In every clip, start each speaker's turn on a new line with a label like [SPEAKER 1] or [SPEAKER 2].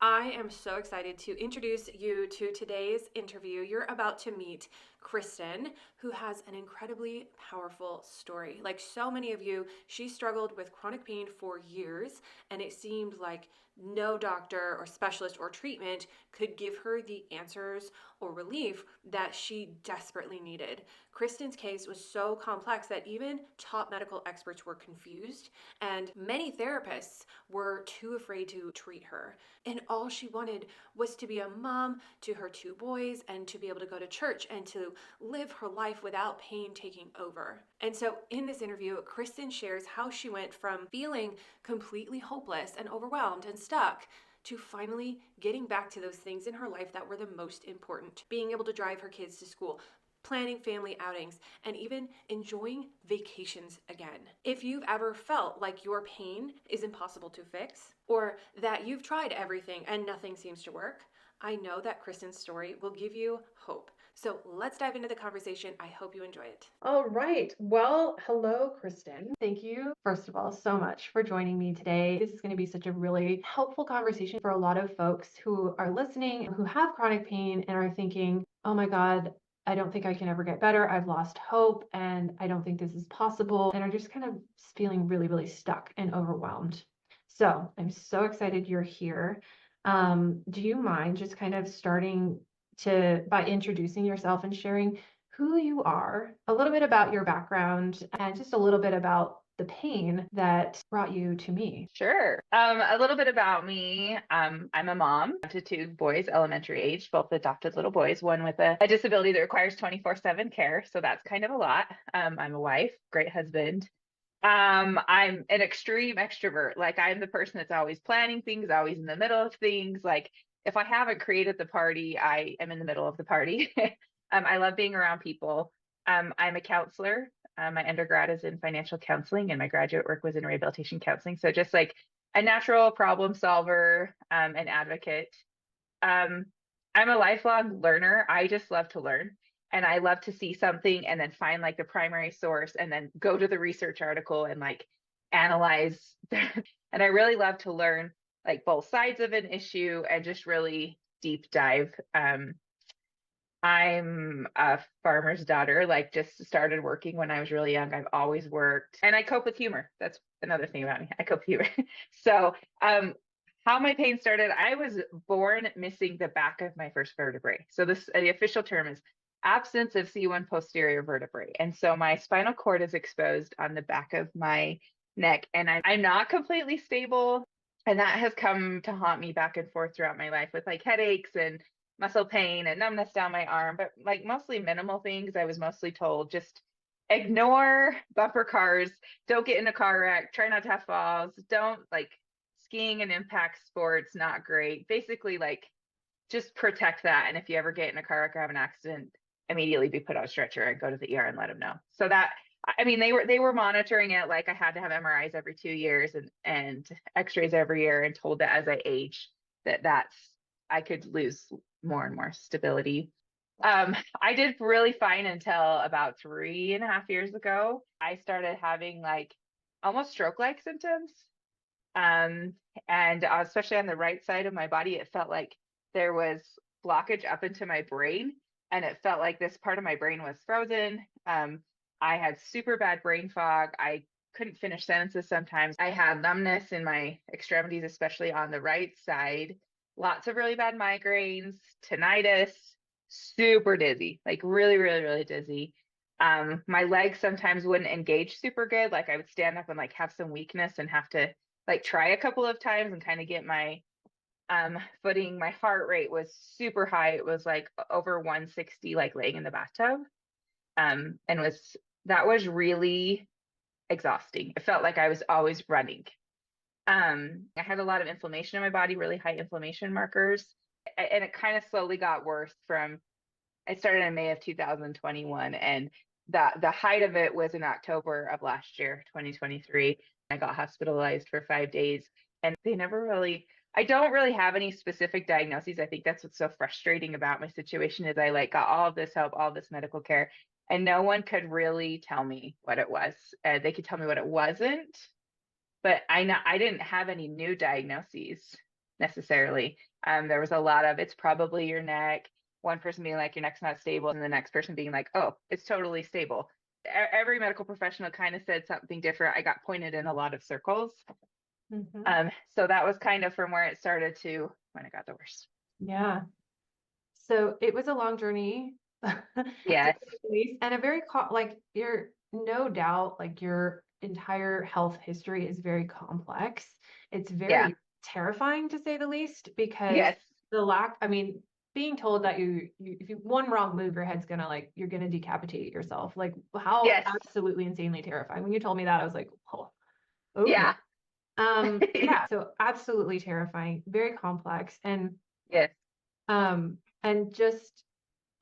[SPEAKER 1] I am so excited to introduce you to today's interview. You're about to meet Kristen, who has an incredibly powerful story. Like so many of you, she struggled with chronic pain for years, and it seemed like no doctor or specialist or treatment could give her the answers or relief that she desperately needed. Kristen's case was so complex that even top medical experts were confused, and many therapists were too afraid to treat her. And all she wanted was to be a mom to her two boys and to be able to go to church and to live her life without pain taking over. And so in this interview, Kristen shares how she went from feeling completely hopeless and overwhelmed and stuck to finally getting back to those things in her life that were the most important. Being able to drive her kids to school, planning family outings, and even enjoying vacations again. If you've ever felt like your pain is impossible to fix, or that you've tried everything and nothing seems to work, I know that Kristen's story will give you hope. So let's dive into the conversation. I hope you enjoy it. All right. Well, hello, Kristen. Thank you, first of all, so much for joining me today. This is going to be such a really helpful conversation for a lot of folks who are listening, who have chronic pain and are thinking, oh my God, I don't think I can ever get better. I've lost hope and I don't think this is possible. And are just kind of feeling really, really stuck and overwhelmed. So I'm so excited you're here. Do you mind just kind of starting by introducing yourself and sharing who you are, a little bit about your background, and just a little bit about the pain that brought you to me?
[SPEAKER 2] Sure. A little bit about me. I'm a mom to two boys, elementary age, both adopted little boys, one with a disability that requires 24/7 care. So that's kind of a lot. I'm a wife, great husband. I'm an extreme extrovert. Like I'm the person that's always planning things, always in the middle of things. Like if I haven't created the party, I am in the middle of the party. I love being around people. I'm a counselor. My undergrad is in financial counseling and my graduate work was in rehabilitation counseling. So just like a natural problem solver, an advocate. Um, I'm a lifelong learner. I just love to learn. And I love to see something and then find like the primary source and then go to the research article and like analyze. And I really love to learn like both sides of an issue and just really deep dive. I'm a farmer's daughter, like just started working when I was really young. I've always worked and I cope with humor. That's another thing about me. I cope with humor. So, how my pain started, I was born missing the back of my first vertebrae. So this, the official term is absence of C1 posterior vertebrae. And so my spinal cord is exposed on the back of my neck and I'm not completely stable. And that has come to haunt me back and forth throughout my life with like headaches and muscle pain and numbness down my arm, but like mostly minimal things. I was mostly told just ignore bumper cars, don't get in a car wreck, try not to have falls, don't like skiing and impact sports, not great. Basically, like just protect that. And if you ever get in a car wreck or have an accident, immediately be put on a stretcher and go to the ER and let them know. So that I mean, they were monitoring it like I had to have MRIs every 2 years and X-rays every year, and told that as I age that's I could lose more and more stability. I did really fine until about 3.5 years ago. I started having like almost stroke-like symptoms. Um, and especially on the right side of my body, it felt like there was blockage up into my brain, and it felt like this part of my brain was frozen. I had super bad brain fog. I couldn't finish sentences sometimes. I had numbness in my extremities, especially on the right side. Lots of really bad migraines, tinnitus, super dizzy, like really, really, really dizzy. My legs sometimes wouldn't engage super good. Like I would stand up and like have some weakness and have to like try a couple of times and kind of get my footing. My heart rate was super high. It was like over 160, like laying in the bathtub. And that was really exhausting. It felt like I was always running. I had a lot of inflammation in my body, really high inflammation markers. And it kind of slowly got worse from, I started in May of 2021. And the height of it was in October of last year, 2023. I got hospitalized for 5 days and they never really, I don't really have any specific diagnoses. I think that's what's so frustrating about my situation is I like got all of this help, all this medical care, and no one could really tell me what it was. They could tell me what it wasn't, but I didn't have any new diagnoses necessarily. There was a lot of, it's probably your neck, one person being like, your neck's not stable, and the next person being like, oh, it's totally stable. Every medical professional kind of said something different. I got pointed in a lot of circles. So that was kind of from where it started to when it got the worst.
[SPEAKER 1] Yeah. So it was a long journey.
[SPEAKER 2] Yes.
[SPEAKER 1] And a very, like, you're no doubt, like, your entire health history is very complex. It's
[SPEAKER 2] Yeah.
[SPEAKER 1] very terrifying, to say the least, because
[SPEAKER 2] Yes.
[SPEAKER 1] I mean, being told that if you one wrong move, your head's gonna, like, you're gonna decapitate yourself. Like, how
[SPEAKER 2] Yes.
[SPEAKER 1] absolutely insanely terrifying. When you told me that, I was like, oh, okay.
[SPEAKER 2] Yeah.
[SPEAKER 1] Yeah, so absolutely terrifying, very complex.
[SPEAKER 2] Yes.
[SPEAKER 1] And just,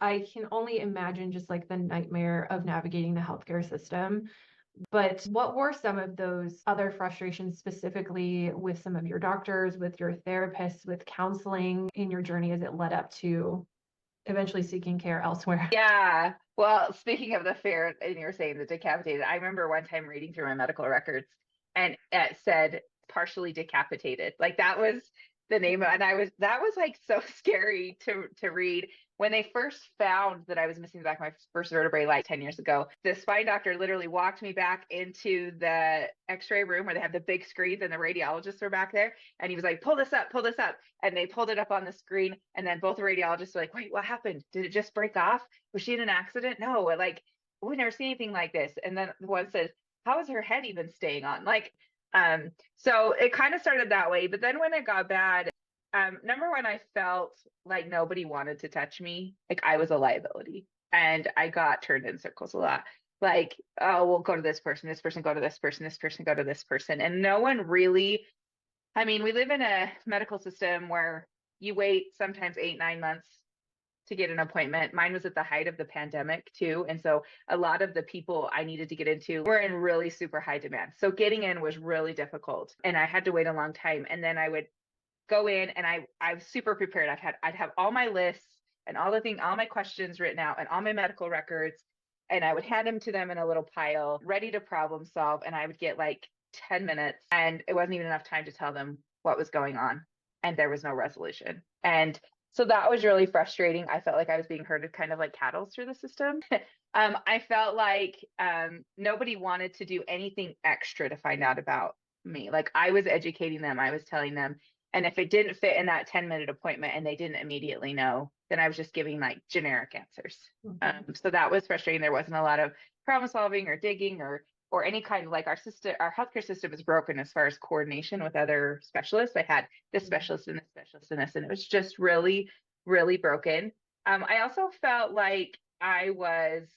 [SPEAKER 1] I can only imagine just like the nightmare of navigating the healthcare system. But what were some of those other frustrations, specifically with some of your doctors, with your therapists, with counseling in your journey as it led up to eventually seeking care elsewhere?
[SPEAKER 2] Yeah. Well, speaking of the fear, and you're saying the decapitated, I remember one time reading through my medical records and it said partially decapitated. Like that was the name of, and that was like so scary to read. When they first found that I was missing the back of my first vertebrae like 10 years ago, the spine doctor literally walked me back into the x-ray room where they have the big screens and the radiologists were back there. And he was like, pull this up, pull this up. And they pulled it up on the screen. And then both the radiologists were like, wait, what happened? Did it just break off? Was she in an accident? No, like, we've never seen anything like this. And then the one says, how is her head even staying on? Like, so it kind of started that way. But then when it got bad, number one, I felt like nobody wanted to touch me. Like I was a liability. And I got turned in circles a lot. Like, oh, we'll go to this person, go to this person, this person, go to this person. And no one really, I mean, we live in a medical system where you wait sometimes 8, 9 months to get an appointment. Mine was at the height of the pandemic too. And so a lot of the people I needed to get into were in really super high demand. So getting in was really difficult and I had to wait a long time. And then I would go in and I was super prepared. I'd have all my lists and all my questions written out and all my medical records. And I would hand them to them in a little pile, ready to problem solve. And I would get like 10 minutes and it wasn't even enough time to tell them what was going on. And there was no resolution. And so that was really frustrating. I felt like I was being herded kind of like cattle through the system. I felt like nobody wanted to do anything extra to find out about me. Like I was educating them, I was telling them. And if it didn't fit in that 10-minute appointment and they didn't immediately know, then I was just giving like generic answers. So that was frustrating. There wasn't a lot of problem solving or digging or any kind of like our healthcare system is broken as far as coordination with other specialists. I had this specialist and this specialist and this, and it was just really, really broken. I also felt like I was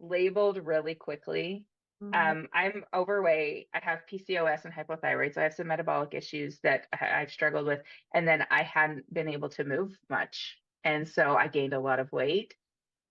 [SPEAKER 2] labeled really quickly. I'm overweight. I have PCOS and hypothyroid. So I have some metabolic issues that I've struggled with. And then I hadn't been able to move much. And so I gained a lot of weight.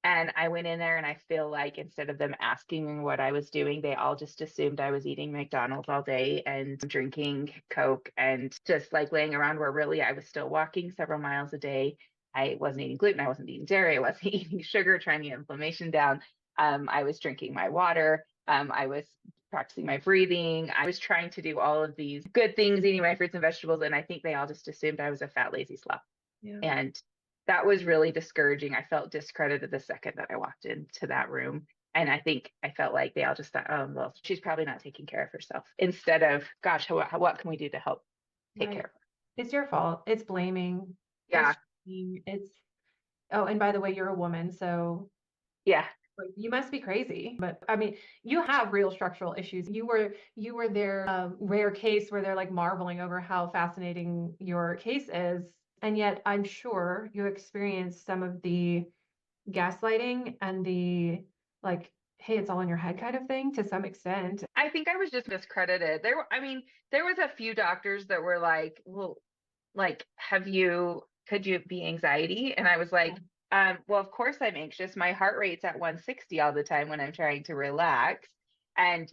[SPEAKER 2] And I went in there and I feel like instead of them asking what I was doing, they all just assumed I was eating McDonald's all day and drinking Coke and just like laying around where really I was still walking several miles a day. I wasn't eating gluten. I wasn't eating dairy. I wasn't eating sugar, trying to get inflammation down. I was drinking my water. I was practicing my breathing. I was trying to do all of these good things, eating my fruits and vegetables. And I think they all just assumed I was a fat, lazy slob. Yeah. And that was really discouraging. I felt discredited the second that I walked into that room. And I think I felt like they all just thought, oh, well, she's probably not taking care of herself. Instead of, gosh, what can we do to help take care of her?
[SPEAKER 1] It's your fault. It's blaming.
[SPEAKER 2] Yeah.
[SPEAKER 1] Oh, and by the way, you're a woman. So
[SPEAKER 2] yeah,
[SPEAKER 1] you must be crazy. But I mean, you have real structural issues. You were their rare case where they're like marveling over how fascinating your case is. And yet I'm sure you experienced some of the gaslighting and the like, hey, it's all in your head kind of thing to some extent.
[SPEAKER 2] I think I was just discredited. There was a few doctors that were like, well, like, could you be anxiety? And I was like, well, of course I'm anxious. My heart rate's at 160 all the time when I'm trying to relax. And,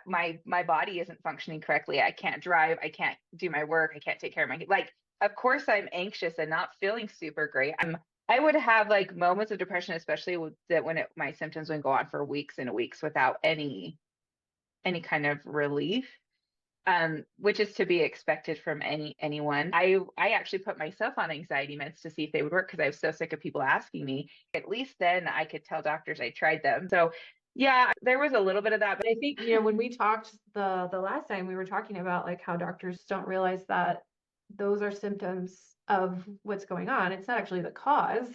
[SPEAKER 2] my body isn't functioning correctly. I can't drive. I can't do my work. I can't take care of my, like, of course I'm anxious and not feeling super great. I would have like moments of depression, especially my symptoms would go on for weeks and weeks without any kind of relief. which is to be expected from anyone. I actually put myself on anxiety meds to see if they would work because I was so sick of people asking me. At least then I could tell doctors I tried them. So yeah, there was a little bit of that.
[SPEAKER 1] But I think, you know, when we talked the last time, we were talking about like how doctors don't realize that those are symptoms of what's going on. It's not actually the cause,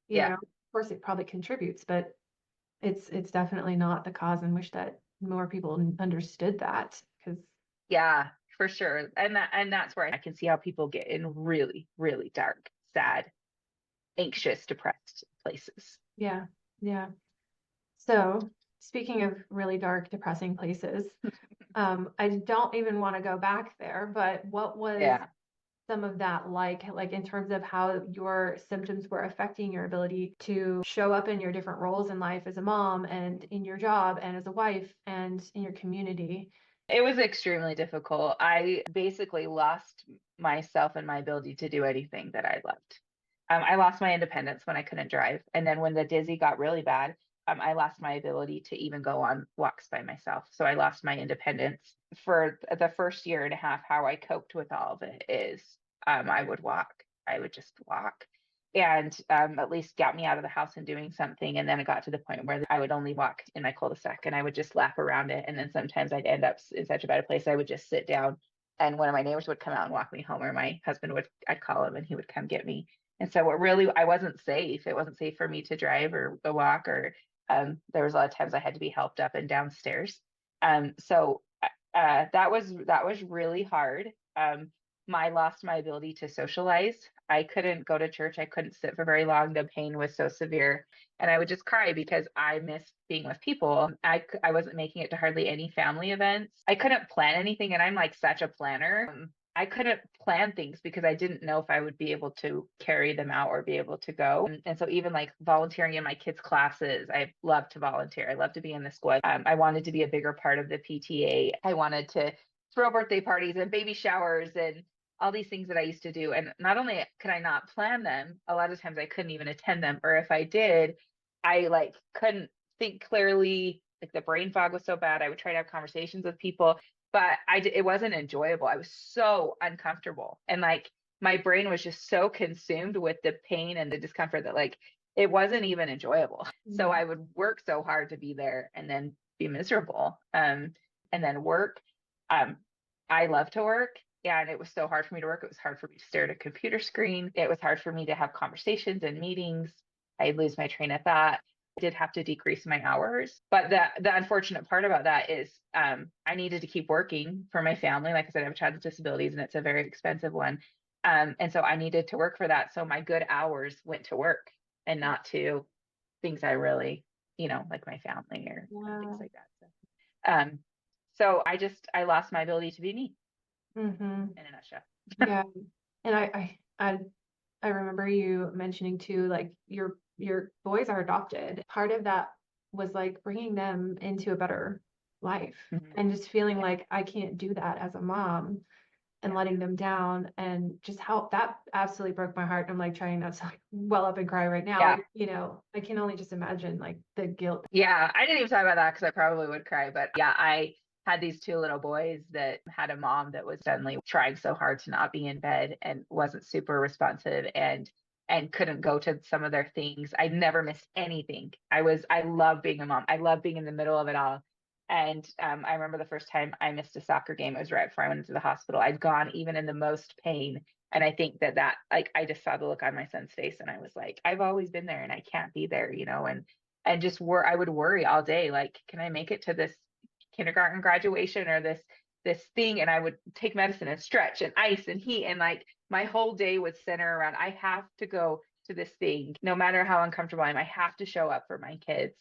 [SPEAKER 1] you know.
[SPEAKER 2] Yeah,
[SPEAKER 1] Of course it probably contributes, but it's definitely not the cause. And wish that more people understood that, because
[SPEAKER 2] yeah, for sure. And that's where I can see how people get in really, really dark, sad, anxious, depressed places.
[SPEAKER 1] yeah, yeah. So speaking of really dark, depressing places, I don't even want to go back there, but what was
[SPEAKER 2] Yeah.
[SPEAKER 1] some of that like in terms of how your symptoms were affecting your ability to show up in your different roles in life as a mom and in your job and as a wife and in your community?
[SPEAKER 2] It was extremely difficult. I basically lost myself and my ability to do anything that I loved. I lost my independence when I couldn't drive. And then when the dizzy got really bad, I lost my ability to even go on walks by myself. So I lost my independence. For the first year and a half, how I coped with all of it is I would walk. I would just walk and at least got me out of the house and doing something. And then it got to the point where I would only walk in my cul-de-sac and I would just lap around it. And then sometimes I'd end up in such a bad place, I would just sit down and one of my neighbors would come out and walk me home, or my husband would, I'd call him and he would come get me. And so it really, I wasn't safe. It wasn't safe for me to drive or go walk, or there was a lot of times I had to be helped up and downstairs. That was really hard. I lost my ability to socialize. I couldn't go to church. I couldn't sit for very long. The pain was so severe. And I would just cry because I missed being with people. I wasn't making it to hardly any family events. I couldn't plan anything. And I'm like such a planner. I couldn't plan things because I didn't know if I would be able to carry them out or be able to go. And so even like volunteering in my kids' classes, I love to volunteer. I love to be in the school. I wanted to be a bigger part of the PTA. I wanted to throw birthday parties and baby showers and all these things that I used to do. And not only could I not plan them, a lot of times I couldn't even attend them. Or if I did, I like couldn't think clearly. Like the brain fog was so bad. I would try to have conversations with people, but it wasn't enjoyable. I was so uncomfortable. And like my brain was just so consumed with the pain and the discomfort that like it wasn't even enjoyable. So
[SPEAKER 1] Yeah.
[SPEAKER 2] I would work so hard to be there and then be miserable. And then work. Um, I love to work. And it was so hard for me to work. It was hard for me to stare at a computer screen. It was hard for me to have conversations and meetings. I'd lose my train of thought. I did have to decrease my hours. But the unfortunate part about that is I needed to keep working for my family. Like I said, I have a child with disabilities and it's a very expensive one. And so I needed to work for that. So my good hours went to work and not to things I really, like my family or things
[SPEAKER 1] Yeah.
[SPEAKER 2] like that. So I lost my ability to be me
[SPEAKER 1] Mm-hmm.
[SPEAKER 2] in a nutshell.
[SPEAKER 1] Yeah. And I remember you mentioning too, like your boys are adopted. Part of that was like bringing them into a better life
[SPEAKER 2] Mhm.
[SPEAKER 1] and just feeling
[SPEAKER 2] Yeah,
[SPEAKER 1] like I can't do that as a mom and
[SPEAKER 2] yeah,
[SPEAKER 1] letting them down, and just how that absolutely broke my heart. I'm like trying not to like well up and cry right now.
[SPEAKER 2] yeah,
[SPEAKER 1] You know, I can only just imagine like the guilt.
[SPEAKER 2] yeah. I didn't even talk about that because I probably would cry. But yeah, I had these two little boys that had a mom that was suddenly trying so hard to not be in bed and wasn't super responsive and couldn't go to some of their things. I never missed anything. I love being a mom. I love being in the middle of it all. And I remember the first time I missed a soccer game, it was right before I went into the hospital. I'd gone even in the most pain. And I think that like I just saw the look on my son's face and I was like, I've always been there and I can't be there, and just I would worry all day, like, can I make it to this kindergarten graduation or this thing? And I would take medicine and stretch and ice and heat. And like my whole day would center around, I have to go to this thing, no matter how uncomfortable I am, I have to show up for my kids.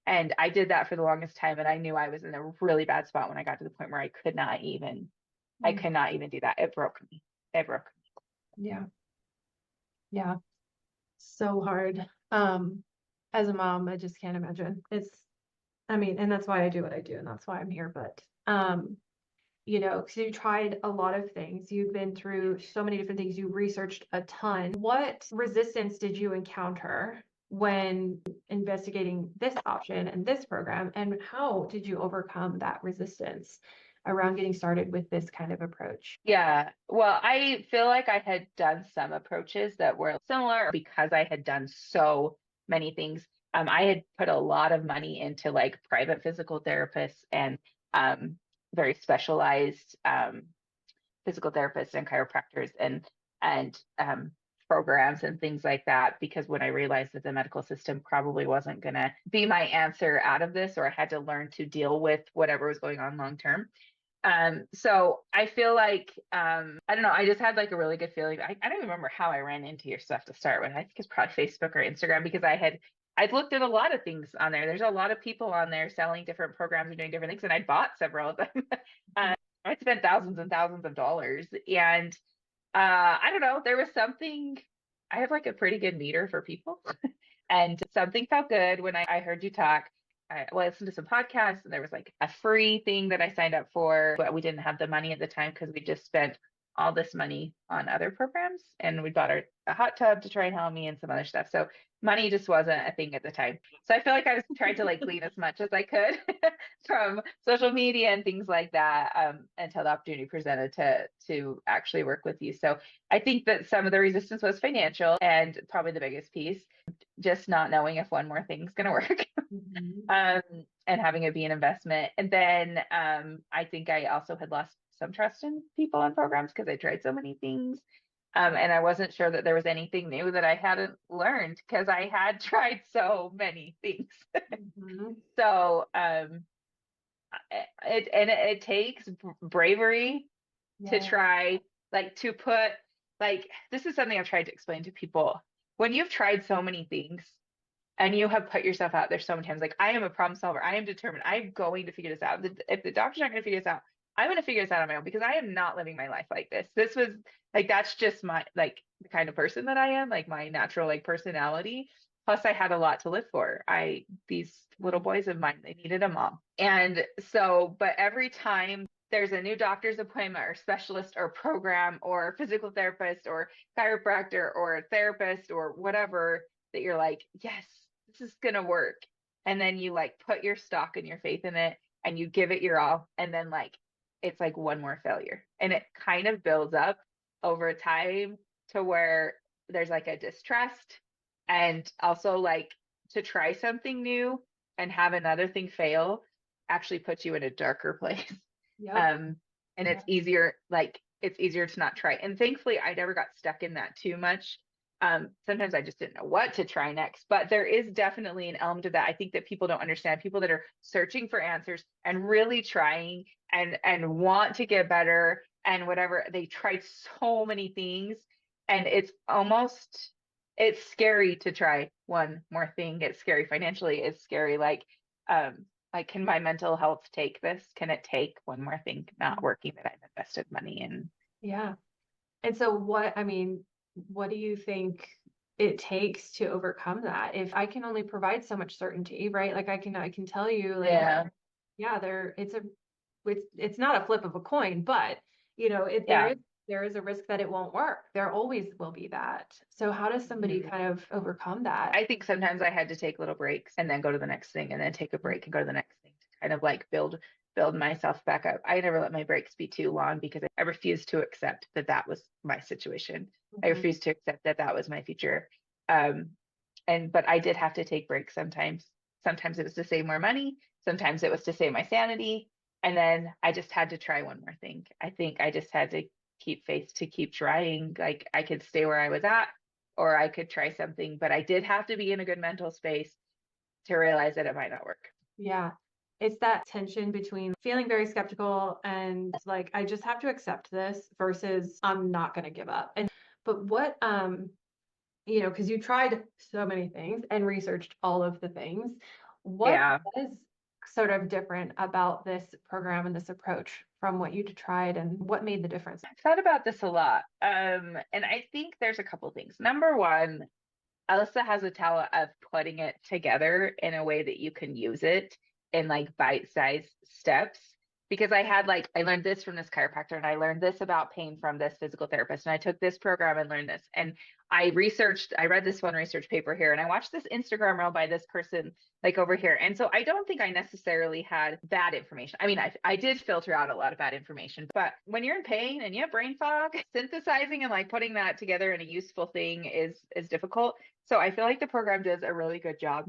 [SPEAKER 2] And I did that for the longest time. And I knew I was in a really bad spot when I got to the point where I
[SPEAKER 1] Mm.
[SPEAKER 2] could not even do that. It broke me. It broke
[SPEAKER 1] Yeah. Yeah. So hard. As a mom, I just can't imagine. I mean, and that's why I do what I do, and that's why I'm here. But you know, because you tried a lot of things. You've been through so many different things. You researched a ton. What resistance did you encounter when investigating this option and this program? And how did you overcome that resistance? around getting started with this kind of approach?
[SPEAKER 2] Yeah. Well, I feel like I had done some approaches that were similar because I had done so many things. I had put a lot of money into like private physical therapists and um, very specialized physical therapists and chiropractors and programs and things like that. Because when I realized that the medical system probably wasn't going to be my answer out of this, or I had to learn to deal with whatever was going on long term. So I feel like I don't know, I just had like a really good feeling. I don't remember how I ran into your stuff to start with. I think it's probably Facebook or Instagram because I'd looked at a lot of things on there. There's a lot of people on there selling different programs and doing different things, and I bought several of them. I spent thousands and thousands of dollars, and I don't know, there was something. I have like a pretty good meter for people, and something felt good when I heard you talk. I listened to some podcasts and there was like a free thing that I signed up for, but we didn't have the money at the time because we just spent all this money on other programs and we bought a hot tub to try and help me and some other stuff. So money just wasn't a thing at the time. So I feel like I was trying to like glean as much as I could from social media and things like that until the opportunity presented to actually work with you. So I think that some of the resistance was financial and probably the biggest piece, just not knowing if one more thing's going to work. And having it be an investment. And then I think I also had lost some trust in people and programs because I tried so many things. And I wasn't sure that there was anything new that I hadn't learned because I had tried so many things. So it takes bravery to try, like to put, like, this is something I've tried to explain to people. When you've tried so many things and you have put yourself out there so many times, like, I am a problem solver. I am determined. I'm going to figure this out. If the doctor's not going to figure this out, I'm going to figure this out on my own because I am not living my life like this. This was like, that's just my, like, the kind of person that I am, like my natural, like, personality. Plus I had a lot to live for. These little boys of mine, they needed a mom. And so, but every time there's a new doctor's appointment or specialist or program or physical therapist or chiropractor or therapist or whatever, that you're like, yes, this is gonna work. And then you like put your stock and your faith in it and you give it your all. And then like it's like one more failure. And it kind of builds up over time to where there's like a distrust, and also like to try something new and have another thing fail actually puts you in a darker place. And it's easier, like it's easier to not try. And thankfully I never got stuck in that too much. Sometimes I just didn't know what to try next, but there is definitely an element of that. I think that people don't understand, people that are searching for answers and really trying and want to get better and whatever, they tried so many things, and it's scary to try one more thing. It's scary financially. It's scary, like, can my mental health take this? Can it take one more thing not working that I've invested money in?
[SPEAKER 1] Yeah. And so what do you think it takes to overcome that? If I can only provide so much certainty, right? Like I can tell you like, yeah, it's not a flip of a coin, but there is a risk that it won't work. There always will be that. So how does somebody kind of overcome that?
[SPEAKER 2] I think sometimes I had to take little breaks and then go to the next thing and then take a break and go to the next thing to kind of like build myself back up. I never let my breaks be too long because I refused to accept that that was my situation. I refused to accept that that was my future. But I did have to take breaks sometimes. Sometimes it was to save more money. Sometimes it was to save my sanity. And then I just had to try one more thing. I think I just had to keep faith, to keep trying. Like I could stay where I was at, or I could try something, but I did have to be in a good mental space to realize that it might not work.
[SPEAKER 1] Yeah. It's that tension between feeling very skeptical and like, I just have to accept this versus I'm not going to give up. But what, because you tried so many things and researched all of the things, what was sort of different about this program and this approach from what you tried, and what made the difference?
[SPEAKER 2] I've thought about this a lot. And I think there's a couple things. Number one, Alissa has a talent of putting it together in a way that you can use it in like bite-sized steps. because I learned this from this chiropractor and I learned this about pain from this physical therapist and I took this program and learned this. And I read this one research paper here and I watched this Instagram reel by this person like over here. And so I don't think I necessarily had bad information. I mean, I did filter out a lot of bad information, but when you're in pain and you have brain fog, synthesizing and like putting that together in a useful thing is difficult. So I feel like the program does a really good job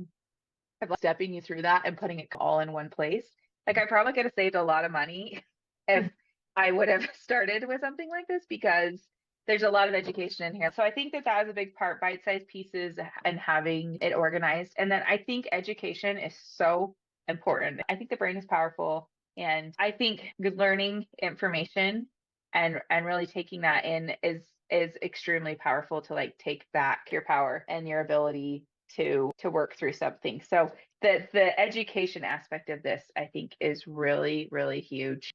[SPEAKER 2] of like, stepping you through that and putting it all in one place. Like I probably could have saved a lot of money if I would have started with something like this because there's a lot of education in here. So I think that that was a big part, bite-sized pieces and having it organized. And then I think education is so important. I think the brain is powerful. And I think learning information and really taking that in is extremely powerful to like take back your power and your ability to work through something. So the education aspect of this, I think, is really, really huge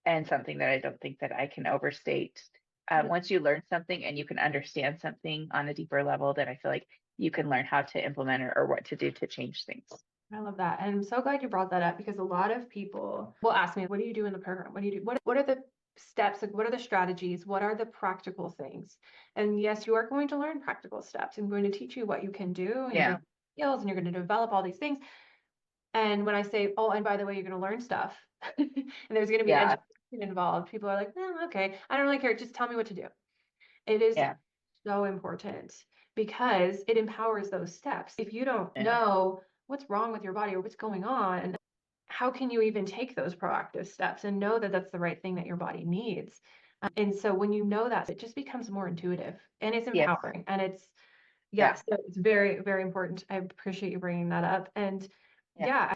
[SPEAKER 2] and something that I don't think that I can overstate. Once you learn something and you can understand something on a deeper level, then I feel like you can learn how to implement it or what to do to change things.
[SPEAKER 1] I love that. And I'm so glad you brought that up because a lot of people will ask me, what do you do in the program? What do you do? What are the steps? Like, what are the strategies? What are the practical things? And yes, you are going to learn practical steps. I'm going to teach you what you can do and you're going to skills and you're going to develop all these things. And when I say, oh, and by the way, you're going to learn stuff and there's going to be education involved, people are like, okay, I don't really care. Just tell me what to do. It is so important because it empowers those steps. If you don't know what's wrong with your body or what's going on, how can you even take those proactive steps and know that that's the right thing that your body needs? And so when you know that, it just becomes more intuitive and it's empowering and it's, so it's very, very important. I appreciate you bringing that up. And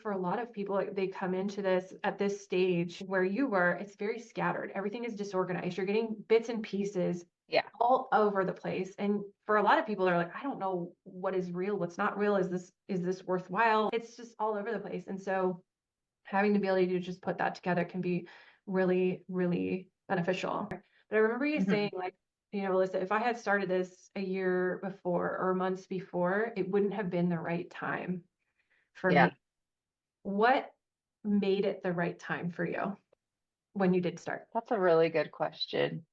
[SPEAKER 1] for a lot of people, they come into this at this stage where you were, it's very scattered. Everything is disorganized. You're getting bits and pieces all over the place. And for a lot of people, they're like, I don't know what is real, what's not real. Is this worthwhile? It's just all over the place. And so having the ability to just put that together can be really, really beneficial. But I remember you saying like, Alissa, if I had started this a year before or months before, it wouldn't have been the right time for me. What made it the right time for you when you did start?
[SPEAKER 2] That's a really good question.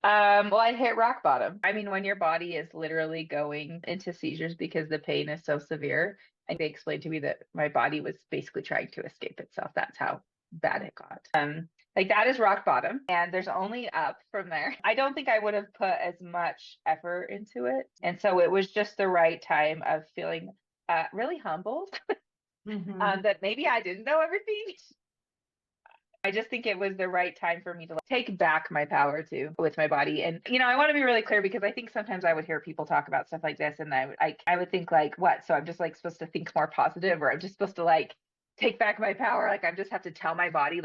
[SPEAKER 2] Well, I hit rock bottom. I mean, when your body is literally going into seizures because the pain is so severe, and they explained to me that my body was basically trying to escape itself. That's how bad it got. Like that is rock bottom, and there's only up from there. I don't think I would have put as much effort into it, and so it was just the right time of feeling really humbled that maybe I didn't know everything. I just think it was the right time for me to like, take back my power too with my body. And I want to be really clear because I think sometimes I would hear people talk about stuff like this and I would think like, what? So I'm just like supposed to think more positive or I'm just supposed to like take back my power. Like I just have to tell my body,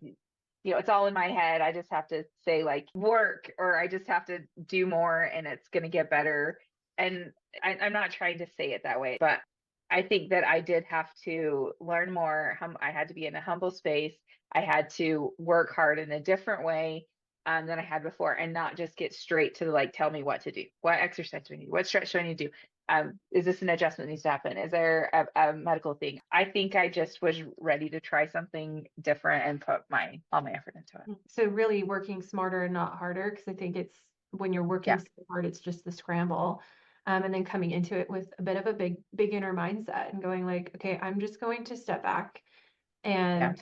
[SPEAKER 2] it's all in my head. I just have to say like work or I just have to do more and it's going to get better. And I'm not trying to say it that way, but I think that I did have to learn more. I had to be in a humble space. I had to work hard in a different way than I had before and not just get straight to like, tell me what to do. What exercise do we need? What stretch do I need to do? Is this an adjustment that needs to happen? Is there a medical thing? I think I just was ready to try something different and put all my effort into it.
[SPEAKER 1] So really working smarter and not harder, because I think it's when you're working so hard, it's just the scramble. And then coming into it with a bit of a beginner mindset and going like, okay, I'm just going to step back and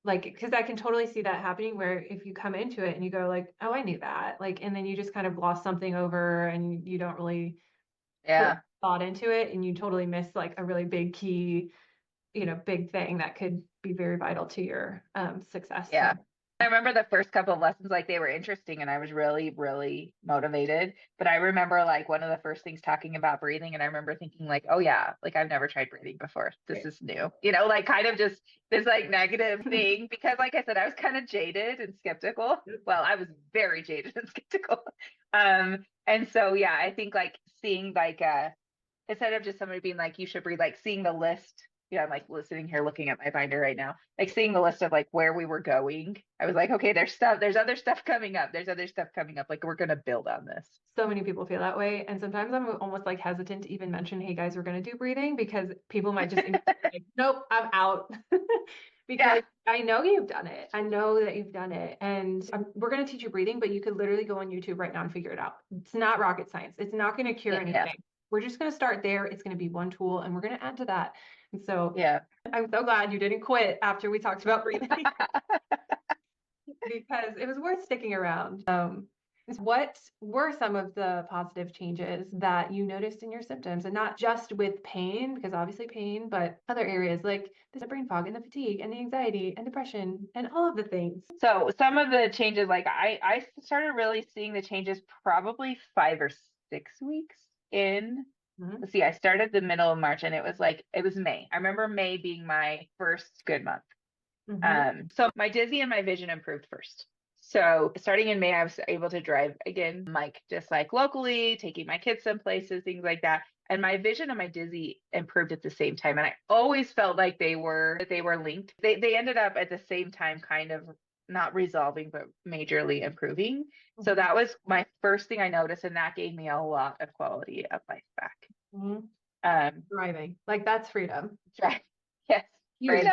[SPEAKER 1] like, because I can totally see that happening where if you come into it and you go like, oh, I knew that, like, and then you just kind of gloss something over and you don't really put thought into it and you totally miss like a really big key, big thing that could be very vital to your success.
[SPEAKER 2] Yeah. I remember the first couple of lessons, like they were interesting and I was really, really motivated. But I remember like one of the first things talking about breathing. And I remember thinking like, oh yeah, like I've never tried breathing before. This is new, like kind of just this like negative thing because like I said, I was kind of jaded and skeptical. Well, I was very jaded and skeptical. And so, yeah, I think like seeing like, instead of just somebody being like, you should breathe, like seeing the list. I'm like listening here, looking at my binder right now, like seeing the list of like where we were going. I was like, okay, there's other stuff coming up. There's other stuff coming up. Like we're going to build on this.
[SPEAKER 1] So many people feel that way. And sometimes I'm almost like hesitant to even mention, hey guys, we're going to do breathing because people might just think like, nope, I'm out. because I know you've done it. I know that you've done it. And we're going to teach you breathing, but you could literally go on YouTube right now and figure it out. It's not rocket science. It's not going to cure anything. We're just going to start there. It's going to be one tool and we're going to add to that. And so I'm so glad you didn't quit after we talked about breathing because it was worth sticking around. What were some of the positive changes that you noticed in your symptoms, and not just with pain, because obviously pain, but other areas like the brain fog and the fatigue and the anxiety and depression and all of the things?
[SPEAKER 2] So some of the changes, like I started really seeing the changes probably 5 or 6 weeks in. Let's see, I started the middle of March and it was May. I remember May being my first good month. So my dizzy and my vision improved first. So starting in May, I was able to drive again, like just like locally, taking my kids some places, things like that. And my vision and my dizzy improved at the same time. And I always felt like they were linked. They ended up at the same time, kind of not resolving, but majorly improving. So that was my first thing I noticed, and that gave me a lot of quality of life back.
[SPEAKER 1] Driving, like that's freedom.
[SPEAKER 2] Right. Yes.
[SPEAKER 1] Huge.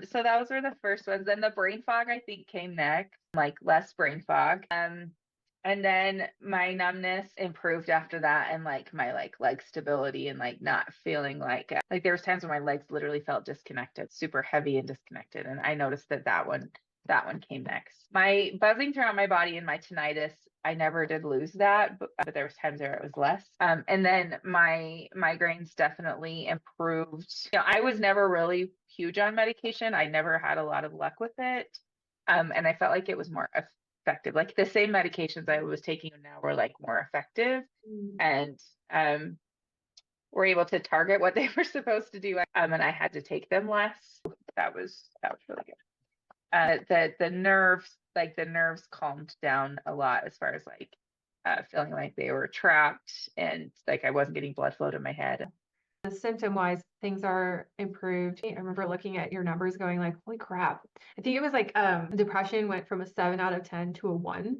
[SPEAKER 2] So those were the first ones. Then the brain fog, I think, came next, like less brain fog. And then my numbness improved after that, and like my leg stability, and like not feeling like there was times when my legs literally felt disconnected, super heavy and disconnected. And I noticed that one came next. My buzzing throughout my body and my tinnitus, I never did lose that, but there was times where it was less. And then my migraines definitely improved. I was never really huge on medication. I never had a lot of luck with it. And I felt like it was more effective. Like the same medications I was taking now were like more effective, and were able to target what they were supposed to do. And I had to take them less. That was really good. The nerves calmed down a lot, as far as like feeling like they were trapped, and like I wasn't getting blood flow to my head.
[SPEAKER 1] Symptom wise, things are improved. I remember looking at your numbers going like, holy crap. I think it was like depression went from a 7 out of 10 to a 1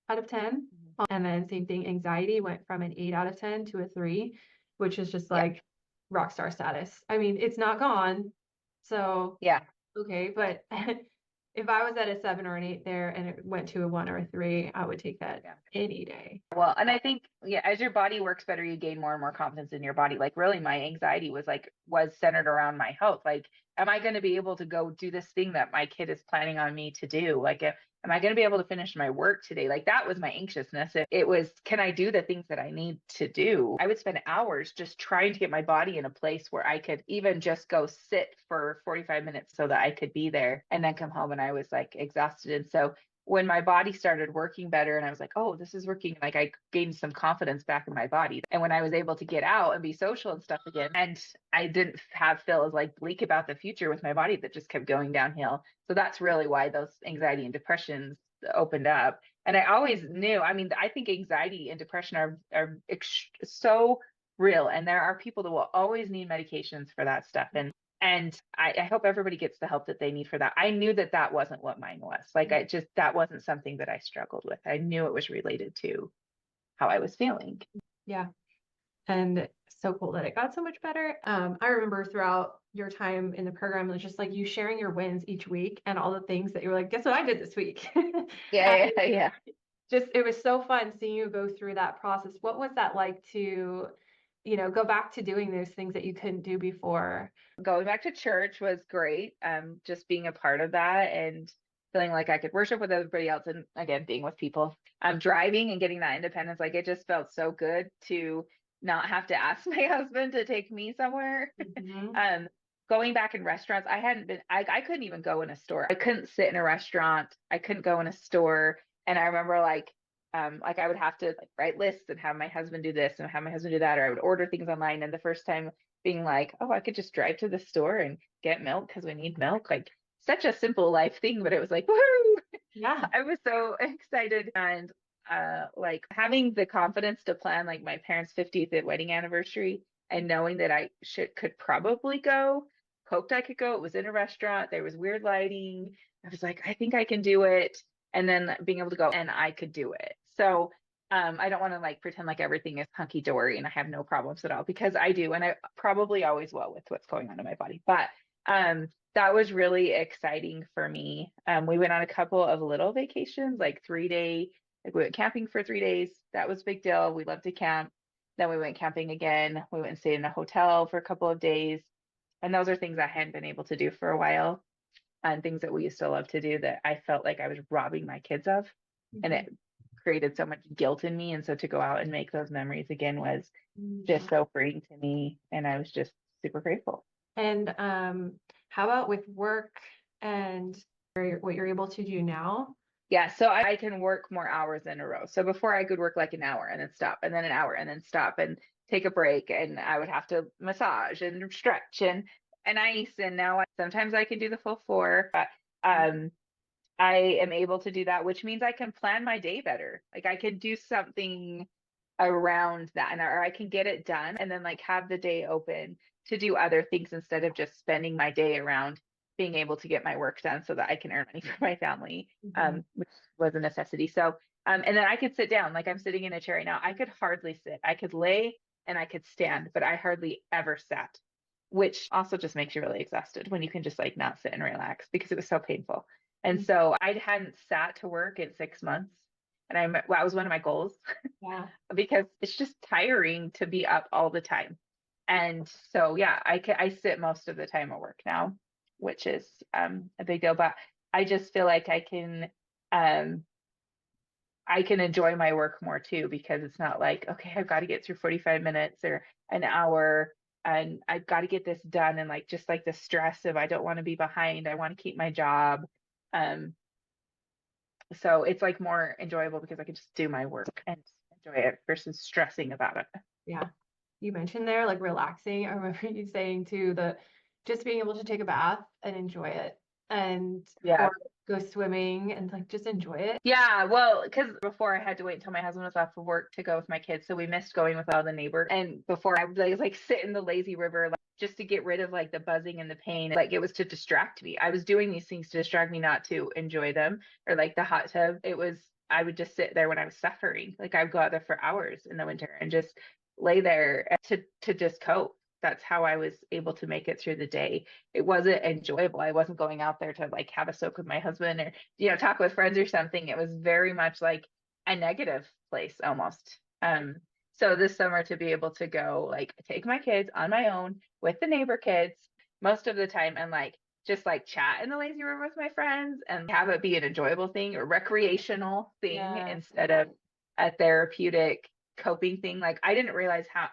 [SPEAKER 1] out of 10. And then same thing, anxiety went from an 8 out of 10 to a 3, which is just like rock star status. I mean, it's not gone. So okay, but if I was at a 7 or an 8 there and it went to a 1 or a 3, I would take that any day.
[SPEAKER 2] Well, and I think, as your body works better, you gain more and more confidence in your body. Like really my anxiety was centered around my health. Like, am I going to be able to go do this thing that my kid is planning on me to do? Like, am I going to be able to finish my work today? Like that was my anxiousness. It was, can I do the things that I need to do? I would spend hours just trying to get my body in a place where I could even just go sit for 45 minutes so that I could be there, and then come home and I was like exhausted. And so when my body started working better and I was like, oh, this is working, like I gained some confidence back in my body. And when I was able to get out and be social and stuff again, and I didn't feel as like bleak about the future with my body that just kept going downhill. So that's really why those anxiety and depressions opened up. And I always knew, I mean, I think anxiety and depression are so real. And there are people that will always need medications for that stuff. And I hope everybody gets the help that they need for that. I knew that wasn't what mine was. Like that wasn't something that I struggled with. I knew it was related to how I was feeling.
[SPEAKER 1] Yeah. And so cool that it got so much better. I remember throughout your time in the program, it was just like you sharing your wins each week and all the things that you were like, guess what I did this week?
[SPEAKER 2] Yeah.
[SPEAKER 1] Just, it was so fun seeing you go through that process. What was that like to, go back to doing those things that you couldn't do before?
[SPEAKER 2] Going back to church was great. Just being a part of that and feeling like I could worship with everybody else, and again, being with people. Driving and getting that independence, like it just felt so good to not have to ask my husband to take me somewhere. Going back in restaurants, I couldn't even go in a store. I couldn't sit in a restaurant. I couldn't go in a store. And I remember like I would have to write lists and have my husband do this and have my husband do that, or I would order things online. And the first time being like, oh, I could just drive to the store and get milk because we need milk. Like such a simple life thing, but it was like, woohoo!
[SPEAKER 1] Yeah.
[SPEAKER 2] I was so excited. And like having the confidence to plan like my parents' 50th wedding anniversary, and knowing that I could probably go, hoped I could go. It was in a restaurant. There was weird lighting. I was like, I think I can do it. And then being able to go, and I could do it. So I don't want to like pretend like everything is hunky dory and I have no problems at all, because I do, and I probably always will with what's going on in my body. But That was really exciting for me. We went on a couple of little vacations, like 3 day, like we went camping for 3 days. That was a big deal. We love to camp. Then we went camping again. We went and stayed in a hotel for a couple of days. And those are things I hadn't been able to do for a while, and things that we used to love to do that I felt like I was robbing my kids of. And
[SPEAKER 3] Mhm.
[SPEAKER 2] it created so much guilt in me. And so to go out and make those memories again was just
[SPEAKER 3] Mhm.
[SPEAKER 2] so freeing to me. And I was just super grateful.
[SPEAKER 3] And how about with work and what you're able to do now?
[SPEAKER 2] Yeah, so I can work more hours in a row. So before I could work like an hour and then stop, and then an hour and then stop and take a break, and I would have to massage and stretch and ice. And now sometimes I can do the full 4. But um, I am able to do that, which means I can plan my day better. Like I can do something around that, and or I can get it done and then like have the day open to do other things instead of just spending my day around being able to get my work done so that I can earn money for my family,
[SPEAKER 3] Mhm.
[SPEAKER 2] which was a necessity. So, and then I could sit down, like I'm sitting in a chair right now. I could hardly sit. I could lay and I could stand, but I hardly ever sat, which also just makes you really exhausted when you can just like not sit and relax because it was so painful. And so I hadn't sat to work in 6 months. And well, that was one of my goals
[SPEAKER 3] Yeah.
[SPEAKER 2] because it's just tiring to be up all the time. And so, yeah, I sit most of the time at work now, which is a big deal. But I just feel like um, I can enjoy my work more too because it's not like, okay, I've got to get through 45 minutes or an hour and I've got to get this done. And like, just like the stress of I don't want to be behind, I want to keep my job. Um, so it's like more enjoyable because I can just do my work and enjoy it versus stressing about it.
[SPEAKER 3] Yeah. You mentioned there like relaxing. I remember you saying too the just being able to take a bath and enjoy it and
[SPEAKER 2] Yeah.
[SPEAKER 3] or go swimming and like just enjoy it.
[SPEAKER 2] Yeah, well, because before I had to wait until my husband was off of work to go with my kids, so we missed going with all the neighbors. And before I would like sit in the lazy river, like just to get rid of like the buzzing and the pain. Like it was to distract me. I was doing these things to distract me, not to enjoy them. Or like the hot tub, it was I would just sit there when I was suffering. Like I would go out there for hours in the winter and just lay there to just cope. That's how I was able to make it through the day. It wasn't enjoyable. I wasn't going out there to like have a soak with my husband or talk with friends or something. It was very much like a negative place almost. So this summer to be able to go like take my kids on my own with the neighbor kids most of the time and like just like chat in the lazy river with my friends and have it be an enjoyable thing or recreational thing
[SPEAKER 3] Yeah.
[SPEAKER 2] instead of a therapeutic coping thing. Like I didn't realize how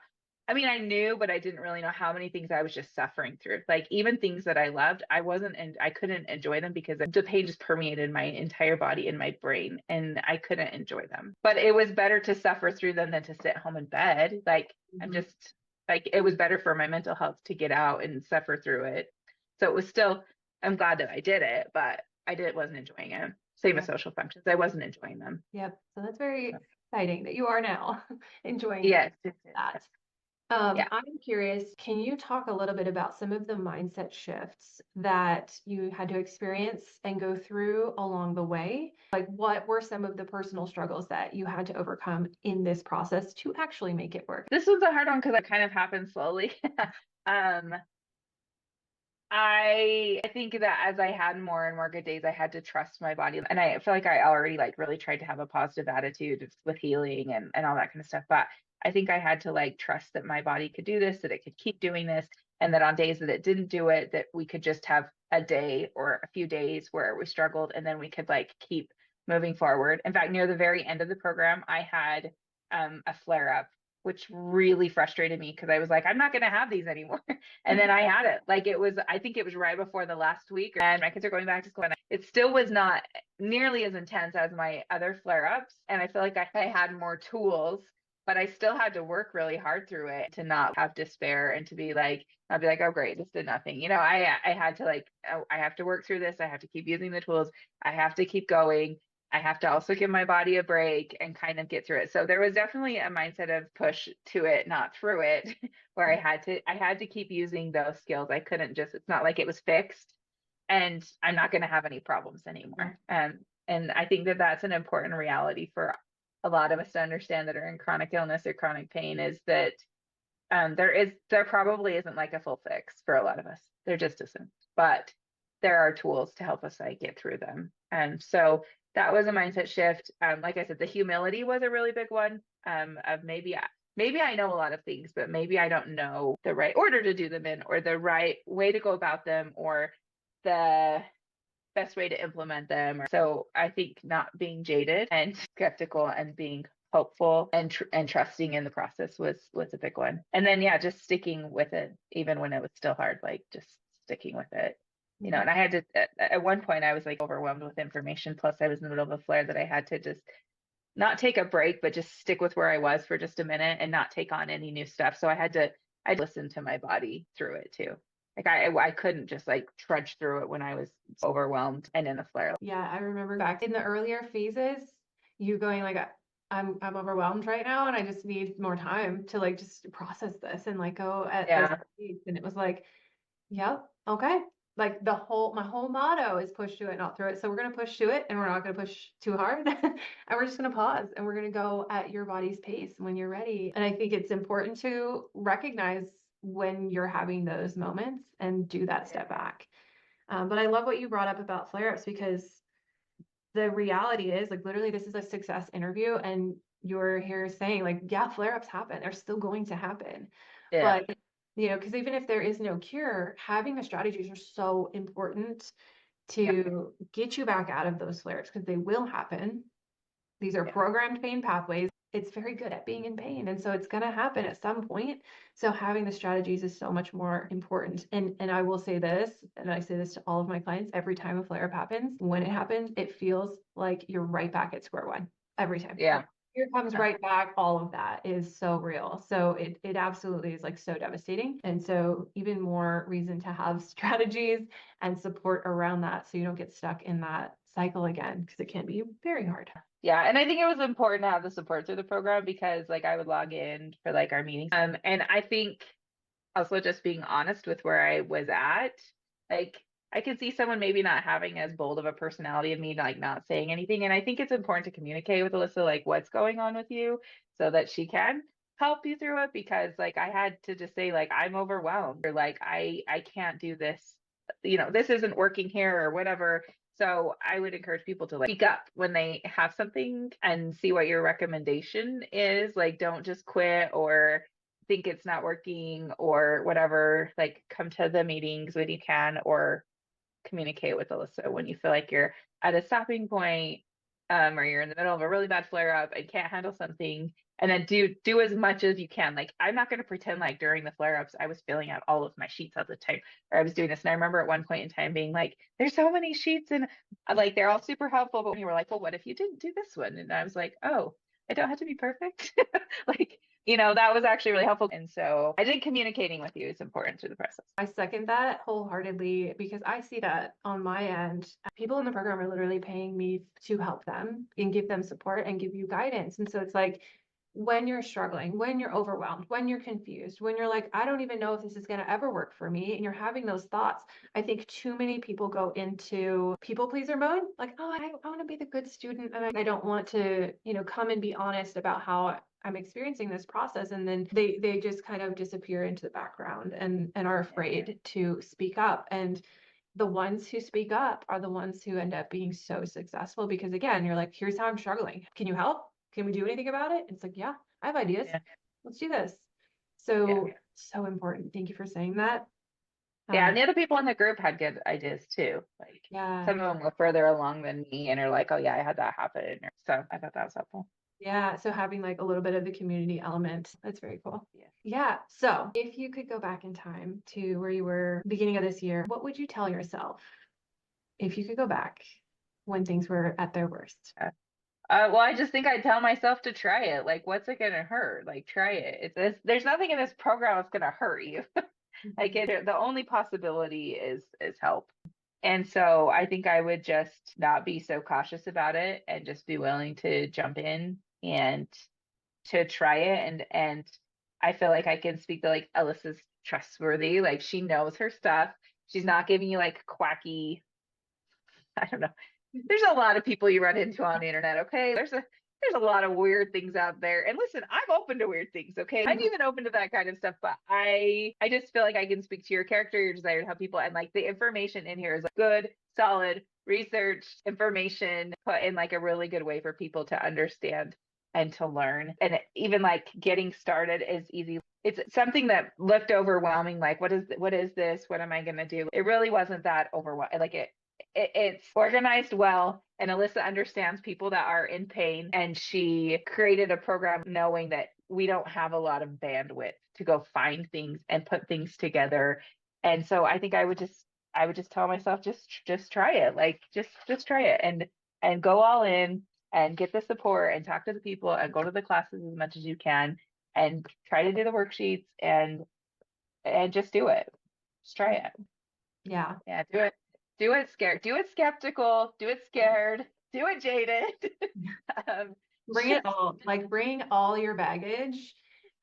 [SPEAKER 2] I mean, I knew, but I didn't really know how many things I was just suffering through. Like even things that I loved, I wasn't and I couldn't enjoy them because the pain just permeated my entire body and my brain and I couldn't enjoy them. But it was better to suffer through them than to sit home in bed. Like I'm
[SPEAKER 3] Mhm.
[SPEAKER 2] just like it was better for my mental health to get out and suffer through it. So it was still I'm glad that I did it, but wasn't enjoying it. Same as
[SPEAKER 3] Yeah.
[SPEAKER 2] social functions. I wasn't enjoying them.
[SPEAKER 3] Yep. So that's very exciting that you are now enjoying
[SPEAKER 2] Yes.
[SPEAKER 3] that.
[SPEAKER 2] Yeah.
[SPEAKER 3] I'm curious, can you talk a little bit about some of the mindset shifts that you had to experience and go through along the way? Like, what were some of the personal struggles that you had to overcome in this process to actually make it work?
[SPEAKER 2] This was a hard one because it kind of happened slowly. um, I think that as I had more and more good days, I had to trust my body. And I feel like I already like really tried to have a positive attitude with healing and all that kind of stuff. But I think I had to like trust that my body could do this, that it could keep doing this, and that on days that it didn't do it, that we could just have a day or a few days where we struggled and then we could like keep moving forward. In fact, near the very end of the program, I had a flare up, which really frustrated me because I was like, I'm not going to have these anymore. And then I had it. Like it was, I think it was right before the last week, and my kids are going back to school. And it still was not nearly as intense as my other flare ups. And I feel like I had more tools, but I still had to work really hard through it to not have despair and to be like, I'll be like, oh, great, this did nothing. I had to like, oh, I have to work through this. I have to keep using the tools. I have to keep going. I have to also give my body a break and kind of get through it. So there was definitely a mindset of push to it, not through it, where I had to keep using those skills. I couldn't just it's not like it was fixed and I'm not going to have any problems
[SPEAKER 3] Yeah.
[SPEAKER 2] anymore. And I think that that's an important reality for a lot of us to understand that are in chronic illness or chronic pain is that There probably isn't like a full fix for a lot of us. There just isn't. But there are tools to help us like get through them. And so that was a mindset shift. Like I said, the humility was a really big one. Of maybe I know a lot of things, but maybe I don't know the right order to do them in, or the right way to go about them, or the best way to implement them. So I think not being jaded and skeptical and being hopeful and trusting in the process was a big one. And then yeah, just sticking with it even when it was still hard, like just sticking with it. You know, and I had to at one point I was like overwhelmed with information. Plus I was in the middle of a flare that I had to just not take a break, but just stick with where I was for just a minute and not take on any new stuff. So I listened to my body through it too. Like I couldn't just like trudge through it when I was overwhelmed and in a flare.
[SPEAKER 3] Yeah, I remember back in the earlier phases, you going like, I'm overwhelmed right now, and I just need more time to like just process this and like go at this
[SPEAKER 2] Yeah.
[SPEAKER 3] pace. And it was like, yep, okay. Like my whole motto is push to it, not through it. So we're gonna push to it, and we're not gonna push too hard, and we're just gonna pause, and we're gonna go at your body's pace when you're ready. And I think it's important to recognize when you're having those moments and do that step back. But I love what you brought up about flare-ups, because the reality is like literally this is a success interview, and you're here saying like, yeah, flare-ups happen. They're still going to happen.
[SPEAKER 2] Yeah.
[SPEAKER 3] But because even if there is no cure, having the strategies are so important
[SPEAKER 2] Yeah.
[SPEAKER 3] to get you back out of those flares, because they will happen. These are
[SPEAKER 2] Yeah.
[SPEAKER 3] programmed pain pathways. It's very good at being in pain. And so it's going to happen at some point. So having the strategies is so much more important. And I will say this, and I say this to all of my clients, every time a flare up happens, when it happens, it feels like you're right back at square one every time.
[SPEAKER 2] Yeah.
[SPEAKER 3] Here comes right back. All of that is so real. So it absolutely is like so devastating. And so even more reason to have strategies and support around that, so you don't get stuck in that cycle again, because it can be very hard.
[SPEAKER 2] Yeah, and I think it was important to have the support through the program because like I would log in for like our meetings. And I think also just being honest with where I was at, like I could see someone maybe not having as bold of a personality of me, like not saying anything. And I think it's important to communicate with Alissa like what's going on with you so that she can help you through it, because like I had to just say like I'm overwhelmed, or like I can't do this, this isn't working here or whatever. So I would encourage people to like speak up when they have something and see what your recommendation is. Like don't just quit or think it's not working or whatever. Like come to the meetings when you can, or communicate with Alissa when you feel like you're at a stopping point, or you're in the middle of a really bad flare up and can't handle something. And then do as much as you can. Like I'm not going to pretend like during the flare ups I was filling out all of my sheets all the time, or I was doing this. And I remember at one point in time being like, "There's so many sheets, and like they're all super helpful." But you were like, "Well, what if you didn't do this one?" And I was like, "Oh, I don't have to be perfect." Like that was actually really helpful. And so I think communicating with you is important through the process.
[SPEAKER 3] I second that wholeheartedly, because I see that on my end. People in the program are literally paying me to help them and give them support and give you guidance. And so it's like, when you're struggling, when you're overwhelmed, when you're confused, when you're like, I don't even know if this is going to ever work for me, and you're having those thoughts, I think too many people go into people pleaser mode. Like, oh, I want to be the good student, and I don't want to, come and be honest about how I'm experiencing this process. And then they just kind of disappear into the background and are afraid to speak up. And the ones who speak up are the ones who end up being so successful, because again, you're like, here's how I'm struggling. Can you help? Can we do anything about it? It's like, yeah, I have ideas.
[SPEAKER 2] Yeah.
[SPEAKER 3] Let's do this.
[SPEAKER 2] Yeah.
[SPEAKER 3] So important. Thank you for saying that.
[SPEAKER 2] Yeah, and the other people in the group had good ideas too. Like
[SPEAKER 3] Yeah.
[SPEAKER 2] some of them were further along than me and are like, "Oh yeah, I had that happen." So I thought that was helpful.
[SPEAKER 3] Yeah. So having like a little bit of the community element, that's very cool.
[SPEAKER 2] Yeah.
[SPEAKER 3] Yeah. So if you could go back in time to where you were beginning of this year, what would you tell yourself if you could go back when things were at their worst?
[SPEAKER 2] Well, I just think I'd tell myself to try it. Like, what's it gonna hurt? Like, try it. There's nothing in this program that's gonna hurt you. Like, the only possibility is help. And so I think I would just not be so cautious about it and just be willing to jump in and to try it. And I feel like I can speak to like Alyssa's trustworthy. Like she knows her stuff. She's not giving you like quacky, I don't know. There's a lot of people you run into on the internet. Okay. there's a lot of weird things out there. And listen, I'm open to weird things, okay? I'm even open to that kind of stuff, but I just feel like I can speak to your character, your desire to help people, and like the information in here is like good, solid, researched information put in like a really good way for people to understand and to learn. And even like getting started is easy. It's something that looked overwhelming, like what is this? What am I gonna do? It really wasn't that overwhelming. Like it's organized well, and Alissa understands people that are in pain, and she created a program knowing that we don't have a lot of bandwidth to go find things and put things together. And so I think I would just tell myself just try it. Like just try it and go all in and get the support and talk to the people and go to the classes as much as you can and try to do the worksheets and just do it. Just try it.
[SPEAKER 3] Yeah.
[SPEAKER 2] Yeah, do it. Do it scared. Do it skeptical. Do it scared. Do it jaded. um,
[SPEAKER 3] Bring it all, like bring all your baggage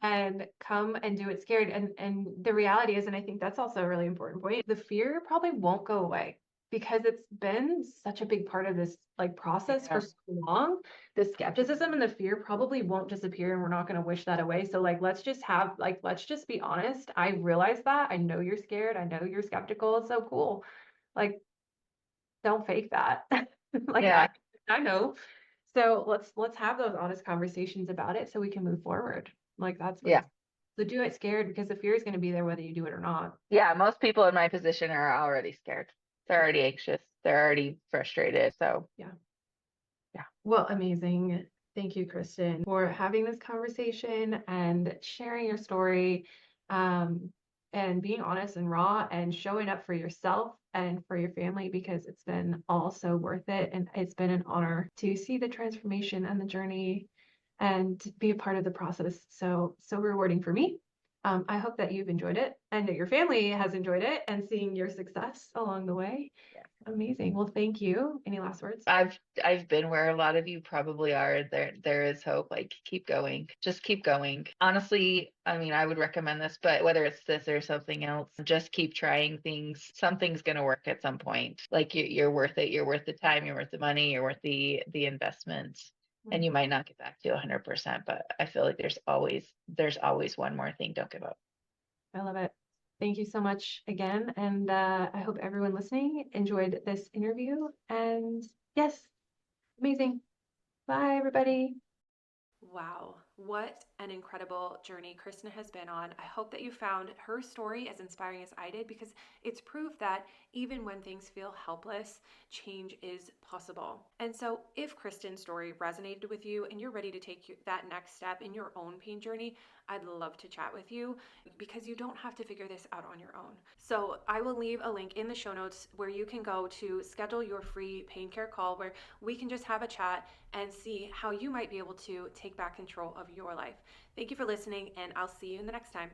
[SPEAKER 3] and come and do it scared. And the reality is, and I think that's also a really important point, the fear probably won't go away because it's been such a big part of this like process for
[SPEAKER 2] Yeah.
[SPEAKER 3] so long. The skepticism and the fear probably won't disappear, and we're not going to wish that away. So like let's just be honest. I realize that. I know you're scared. I know you're skeptical. It's so cool. Like, don't fake that. Like
[SPEAKER 2] Yeah.
[SPEAKER 3] I know. So let's have those honest conversations about it so we can move forward. Like that's what
[SPEAKER 2] Yeah.
[SPEAKER 3] it's, so do it scared because the fear is going to be there whether you do it or not.
[SPEAKER 2] Yeah. Most people in my position are already scared. They're already anxious. They're already frustrated. So
[SPEAKER 3] Yeah.
[SPEAKER 2] yeah.
[SPEAKER 3] Well, amazing. Thank you, Kristen, for having this conversation and sharing your story, um, and being honest and raw and showing up for yourself and for your family because it's been all so worth it. And it's been an honor to see the transformation and the journey and be a part of the process. So, so rewarding for me. I hope that you've enjoyed it and that your family has enjoyed it and seeing your success along the way.
[SPEAKER 2] Yeah.
[SPEAKER 3] Amazing. Well, thank you. Any last words?
[SPEAKER 2] I've been where a lot of you probably are. There is hope. Like keep going. Just keep going. Honestly, I mean, I would recommend this, but whether it's this or something else, just keep trying things. Something's gonna work at some point. Like you're worth it. You're worth the time. You're worth the money. You're worth the investment. And you might not get back to 100%, but I feel like there's always one more thing. Don't give up.
[SPEAKER 3] I love it. Thank you so much again. And I hope everyone listening enjoyed this interview. And yes, amazing. Bye, everybody.
[SPEAKER 1] Wow, what an incredible journey Kristen has been on. I hope that you found her story as inspiring as I did because it's proof that even when things feel helpless, change is possible. And so, if Kristen's story resonated with you and you're ready to take that next step in your own pain journey, I'd love to chat with you because you don't have to figure this out on your own. So, I will leave a link in the show notes where you can go to schedule your free pain care call where we can just have a chat and see how you might be able to take back control of your life. Thank you for listening, and I'll see you in the next time.